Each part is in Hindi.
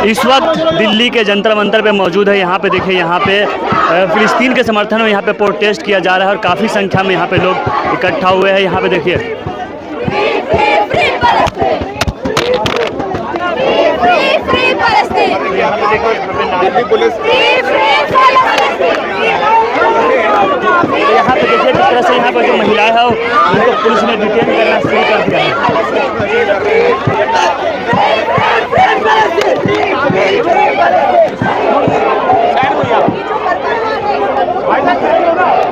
इस वक्त दिल्ली के जंतर मंतर पे मौजूद है। यहाँ पे देखिए, यहाँ पे फिलिस्तीन के समर्थन में यहाँ पे प्रोटेस्ट किया जा रहा है और काफ़ी संख्या में यहाँ पे लोग इकट्ठा हुए हैं। यहाँ पे देखिए, यहाँ पे देखिए किस तरह से यहाँ पर जो महिलाएं हैं उनको पुलिस ने डिटेन करना शुरू कर दिया है।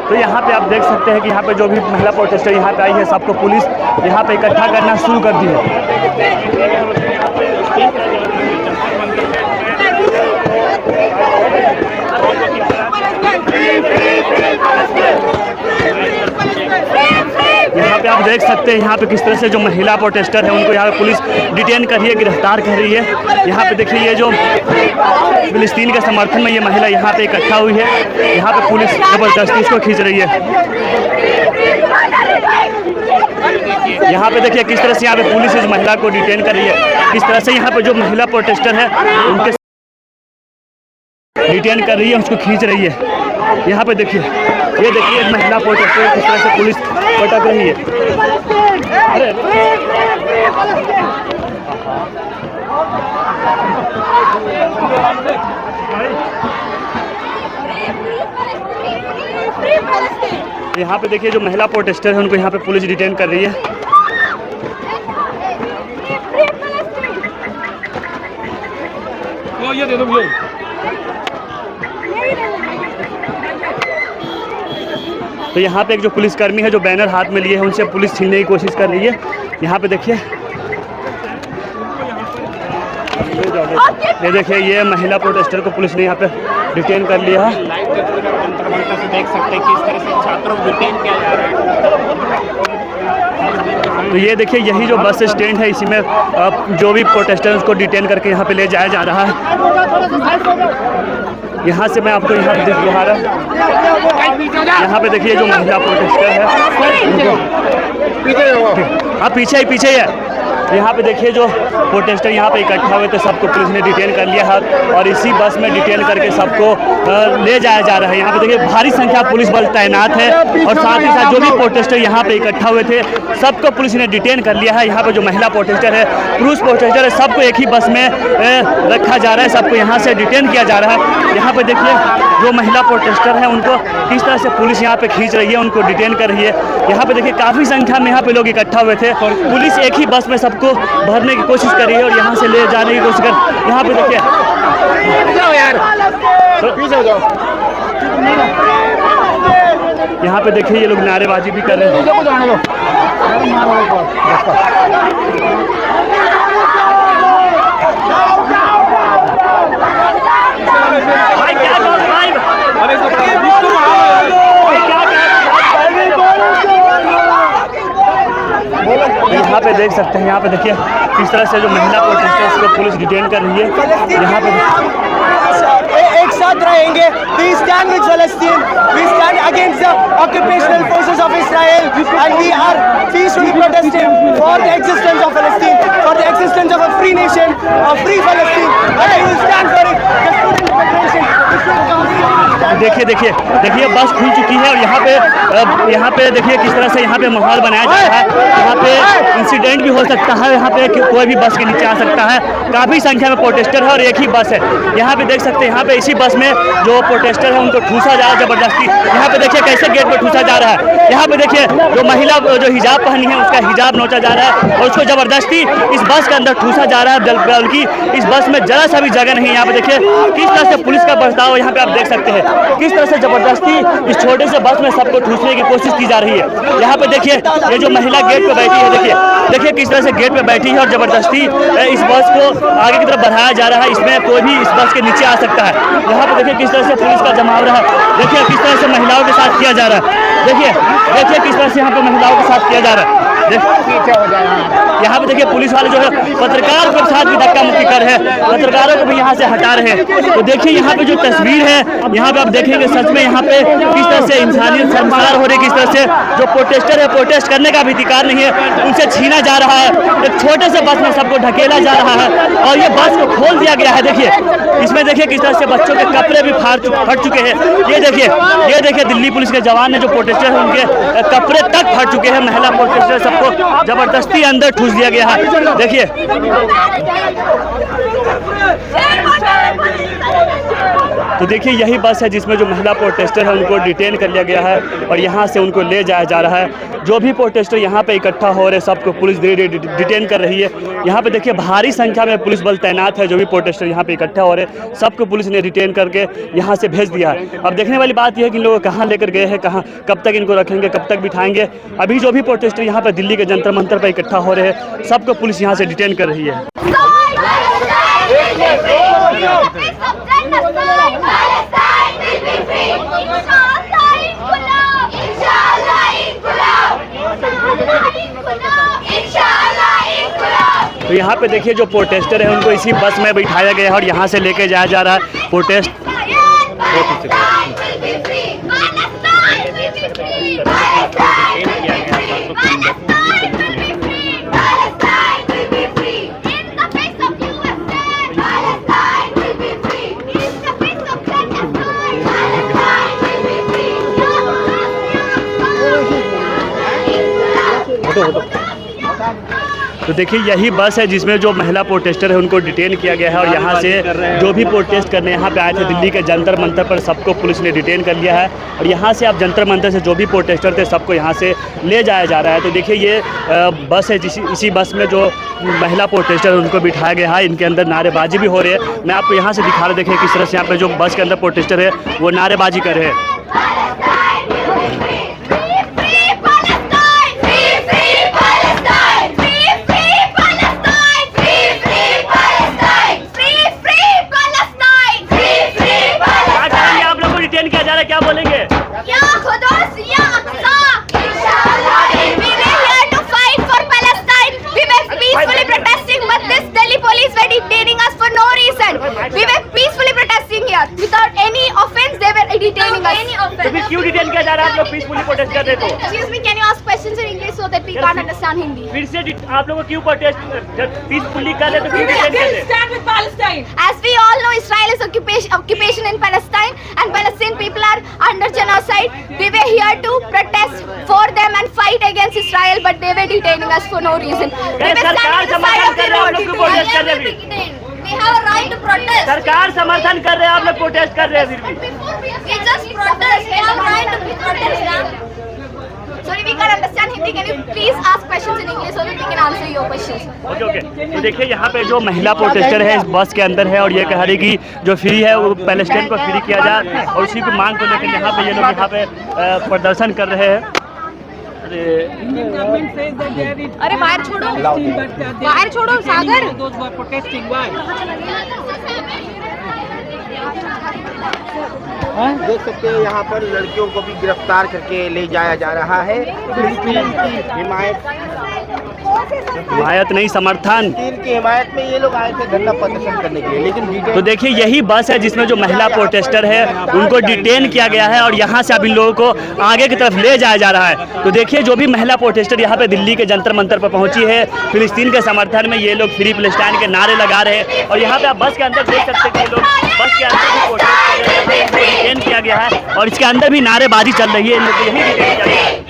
तो यहाँ पे आप देख सकते हैं कि यहाँ पे जो भी महिला प्रोटेस्टर यहाँ पे आई है, सबको पुलिस यहाँ पे इकट्ठा करना शुरू कर दी है। यहाँ पे आप देख सकते हैं यहाँ पे किस तरह से जो महिला प्रोटेस्टर है उनको यहाँ पे पुलिस डिटेन कर रही है, गिरफ्तार कर रही है। यहाँ पे देखिए, ये जो फिलिस्तीन के समर्थन में ये महिला यहाँ पे इकट्ठा हुई है, यहाँ पे पुलिस जबरदस्ती इसको खींच रही है। यहाँ पे देखिए किस तरह से यहाँ पे पुलिस इस महिला को डिटेन कर रही है, किस तरह से यहाँ पे जो महिला प्रोटेस्टर है उनके डिटेन कर रही है, उसको खींच रही है। यहाँ पे देखिए, ये देखिए महिला प्रोटेस्टर किस तरह से पुलिस पटक रही है। अरे यहाँ पे देखिए जो महिला प्रोटेस्टर है उनको यहाँ पे पुलिस डिटेन कर रही है। ये दे दो मुझे। तो यहाँ पे एक जो पुलिसकर्मी है जो बैनर हाथ में लिए है उनसे पुलिस छीनने की कोशिश कर रही है। यहाँ पे देखिए, ये देखिए ये महिला प्रोटेस्टर को पुलिस ने यहाँ पे डिटेन कर लिया है। देख सकते हैं किस तरह से छात्रों को डिटेन किया जा रहा है। तो ये देखिए यही जो बस स्टैंड है, इसी में जो भी प्रोटेस्टर उसको डिटेन करके यहाँ पे ले जाया जा रहा है। यहाँ से मैं आपको यहाँ पे दिखा रहा हूँ। यहाँ पे देखिए जो महिला प्रोटेस्टर है, हाँ पीछे ही है। यहाँ पे देखिए जो प्रोटेस्टर यहाँ पे इकट्ठा हुए थे, सबको पुलिस ने डिटेन कर लिया है और इसी बस में डिटेन करके सबको ले जाया जा रहा है। यहाँ पे देखिए भारी संख्या पुलिस बल तैनात है और साथ ही साथ जो भी प्रोटेस्टर यहाँ पे इकट्ठा हुए थे सबको पुलिस ने डिटेन कर लिया है। यहाँ पे जो महिला प्रोटेस्टर है, पुरुष प्रोटेस्टर है, सबको एक ही बस में रखा जा रहा है, सबको यहाँ से डिटेन किया जा रहा है। यहाँ पे देखिए जो महिला प्रोटेस्टर है उनको किस तरह से पुलिस यहाँ पे खींच रही है, उनको डिटेन कर रही है। यहाँ पे देखिए काफ़ी संख्या में यहाँ पे लोग इकट्ठा हुए थे, पुलिस एक ही बस में सबको भरने की कोशिश कर रही है और यहाँ से ले जाने की कोशिश कर। यहाँ पे देखिए, यहाँ पे देखिए ये लोग नारेबाजी भी कर रहे हैं। यहाँ पे देख सकते हैं, यहाँ पे देखिए किस तरह से जो महिला प्रोटेस्टर्स को पुलिस डिटेन कर रही है। यहाँ पे एक साथ रहेंगे। We stand with Palestine. We stand against the occupational forces of Israel, and we are peacefully protesting for the existence of Palestine, for the existence of a free nation, a free Palestine, and we will stand for it. The Student Federation. देखिए बस खुल चुकी है और यहाँ पे देखिए किस तरह से यहाँ पे माहौल बनाया जा रहा है। यहाँ पे इंसिडेंट भी हो सकता है, यहाँ पे कोई भी बस के नीचे आ सकता है। काफ़ी संख्या में प्रोटेस्टर है और एक ही बस है। यहाँ पे देख सकते हैं, यहाँ पे इसी बस में जो प्रोटेस्टर है उनको ठूसा जा रहा है जबरदस्ती। यहाँ पे देखिए कैसे गेट पर ठूसा जा रहा है। यहाँ पे देखिए जो महिला जो हिजाब पहनी है उसका हिजाब नोचा जा रहा है और उसको जबरदस्ती इस बस के अंदर ठूसा जा रहा है, बल्कि इस बस में जरा सा भी जगह नहीं है। यहाँ पे देखिए किस तरह से पुलिस का बर्ताव यहाँ पे आप देख सकते हैं, किस तरह से जबरदस्ती इस छोटे से बस में सबको ठूसने की कोशिश की जा रही है। यहाँ पे देखिए ये जो महिला गेट पे बैठी है, देखिए किस तरह से गेट पे बैठी है और जबरदस्ती इस बस को आगे की तरफ बढ़ाया जा रहा है। इसमें कोई भी इस बस के नीचे आ सकता है। यहाँ पे देखिए किस तरह से पुलिस का जमाव रहा है। देखिए किस तरह से महिलाओं के साथ किया जा रहा है। देखिए किस तरह से यहाँ पे महिलाओं के साथ किया जा रहा है। यहाँ पे देखिए पुलिस वाले जो है पत्रकार के साथ भी धक्का मुक्की कर रहे हैं, पत्रकारों को भी यहाँ से हटा रहे हैं। तो देखिए यहाँ पे जो तस्वीर है, यहाँ पे आप देखेंगे सच में यहाँ पे किस तरह से इंसानियत शर्मसार हो रही है, किस तरह से जो प्रोटेस्टर है प्रोटेस्ट करने का भी अधिकार नहीं है, उनसे छीना जा रहा है। एक छोटे से बस में सबको ढकेला जा रहा है और ये बस को खोल दिया गया है। देखिए इसमें देखिए किस तरह से बच्चों के कपड़े भी फट चुके हैं। ये देखिए दिल्ली पुलिस के जवान ने जो प्रोटेस्टर है उनके कपड़े तक फट चुके हैं। महिला प्रोटेस्टर सबको जबरदस्ती अंदर ठूस दिया गया है। देखिए तो देखिए यही बस है जिसमें जो महिला प्रोटेस्टर है उनको डिटेन कर लिया गया है और यहाँ से उनको ले जाया जा रहा है। जो भी प्रोटेस्टर यहाँ पे इकट्ठा हो रहे सबको पुलिस डिटेन कर रही है। यहाँ पे देखिए भारी संख्या में पुलिस बल तैनात है। जो भी प्रोटेस्टर यहाँ पे इकट्ठा हो रहे सबको पुलिस ने डिटेन करके यहाँ से भेज दिया है। अब देखने वाली बात यह है कि इन लोग कहाँ लेकर गए हैं, कहाँ कब तक इनको रखेंगे, कब तक बिठाएंगे। अभी जो भी प्रोटेस्टर यहाँ पे दिल्ली के जंतर मंतर पर इकट्ठा हो रहे हैं सबको पुलिस यहाँ से डिटेन कर रही है। तो यहाँ पे देखिए जो प्रोटेस्टर है उनको इसी बस में बिठाया गया है और यहाँ से लेके जाया जा रहा है। प्रोटेस्ट तो देखिए यही बस है जिसमें जो महिला प्रोटेस्टर है उनको डिटेन किया गया है और यहाँ से जो भी प्रोटेस्ट करने यहाँ पे आए थे दिल्ली के जंतर मंतर पर सबको पुलिस ने डिटेन कर लिया है और यहाँ से आप जंतर मंतर से जो भी प्रोटेस्टर थे सबको यहाँ से ले जाया जा रहा है। तो देखिए ये बस है इसी बस में जो महिला प्रोटेस्टर है उनको बिठाया गया है। इनके अंदर नारेबाजी भी हो रही है। मैं आपको यहाँ से दिखा रहा, देखिए किस तरह से यहाँ पे जो बस के अंदर प्रोटेस्टर है वो नारेबाजी कर रहे हैं। क्या बोलेंगे? Peacefully protesting, but this Delhi police were detaining us for no reason. We were peacefully protesting here without any offense. They were detaining us. तो फिर क्यों डिटेन किया जा रहा है? आप लोग पीसफुली प्रोटेस्ट कर रहे थे। Excuse me, can you ask questions in English so that we can't understand Hindi? फिर से आप लोगों को क्यों प्रोटेस्ट जब पीसफुली कर रहे तो क्यों डिटेन कर रहे? Stand with Palestine. As we all know, Israel is occupation in Palestine, and Palestinian people are under genocide. We were here to protest for them and fight against Israel, but they were detaining us for no reason. We were standing on the side of the road. We have a right to protest. सरकार समर्थन कर रहे हैं, आप लोग प्रोटेस्ट कर रहे हैं फिर भी। We just protest. We have a right to protest. Sorry, we can't understand Hindi. Can you please ask questions in English so that we can answer your questions? Okay. तो देखिए यहाँ पे जो महिला प्रोटेस्टर है इस बस के अंदर है और ये कह रही कि जो फ्री है वो पैलेस्टाइन को फ्री किया जाए और उसी की मांग को लेकर यहाँ पे ये लोग यहाँ पे प्रदर्शन कर रहे हैं। अरे बाहर छोड़ो सागर। देख सकते हैं यहाँ पर लड़कियों को भी गिरफ्तार करके ले जाया जा रहा है। फिलिस्तीन की हिमायत नहीं समर्थन की हिमायत में ये लोग आए थे धरना प्रदर्शन करने के लिए, लेकिन तो देखिए यही बस है जिसमें जो महिला प्रोटेस्टर है उनको डिटेन किया गया है और यहाँ से अब इन लोगों को आगे की तरफ ले जाया जा रहा है। तो देखिए जो भी महिला प्रोटेस्टर यहाँ पे दिल्ली के जंतर मंतर पर पहुंची है फिलिस्तीन के समर्थन में ये लोग फ्री पैलेस्टाइन के नारे लगा रहे हैं और यहाँ पे आप बस के अंदर देख सकते हैं कि ये लोग बस के अंदर भी प्रोटेस्ट डिटेन किया गया है और इसके अंदर भी नारेबाजी चल रही है। इन लोग को यही डिटेन किया गया है।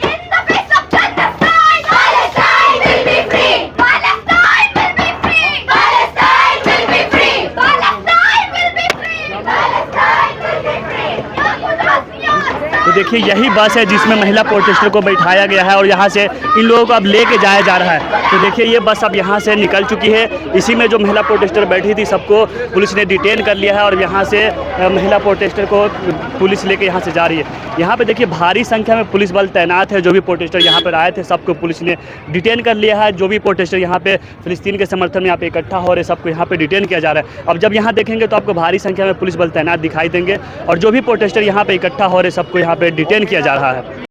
तो देखिए यही बस है जिसमें महिला प्रोटेस्टर को बैठाया गया है और यहाँ से इन लोगों को अब लेके जाया जा रहा है। तो देखिए ये बस अब यहाँ से निकल चुकी है। इसी में जो महिला प्रोटेस्टर बैठी थी सबको पुलिस ने डिटेन कर लिया है और यहाँ से महिला प्रोटेस्टर को पुलिस लेके यहाँ से जा रही है। यहाँ पे देखिए भारी संख्या में पुलिस बल तैनात है। जो भी प्रोटेस्टर यहाँ पर आए थे सबको पुलिस ने डिटेन कर लिया है। जो भी प्रोटेस्टर यहाँ पे फिलिस्तीन के समर्थन में यहाँ पे इकट्ठा हो रहे सबको यहाँ पे डिटेन किया जा रहा है। अब जब यहाँ देखेंगे तो आपको भारी संख्या में पुलिस बल तैनात दिखाई देंगे और जो भी प्रोटेस्टर यहाँ पे इकट्ठा हो रहे सबको यहाँ पे डिटेन किया जा रहा है।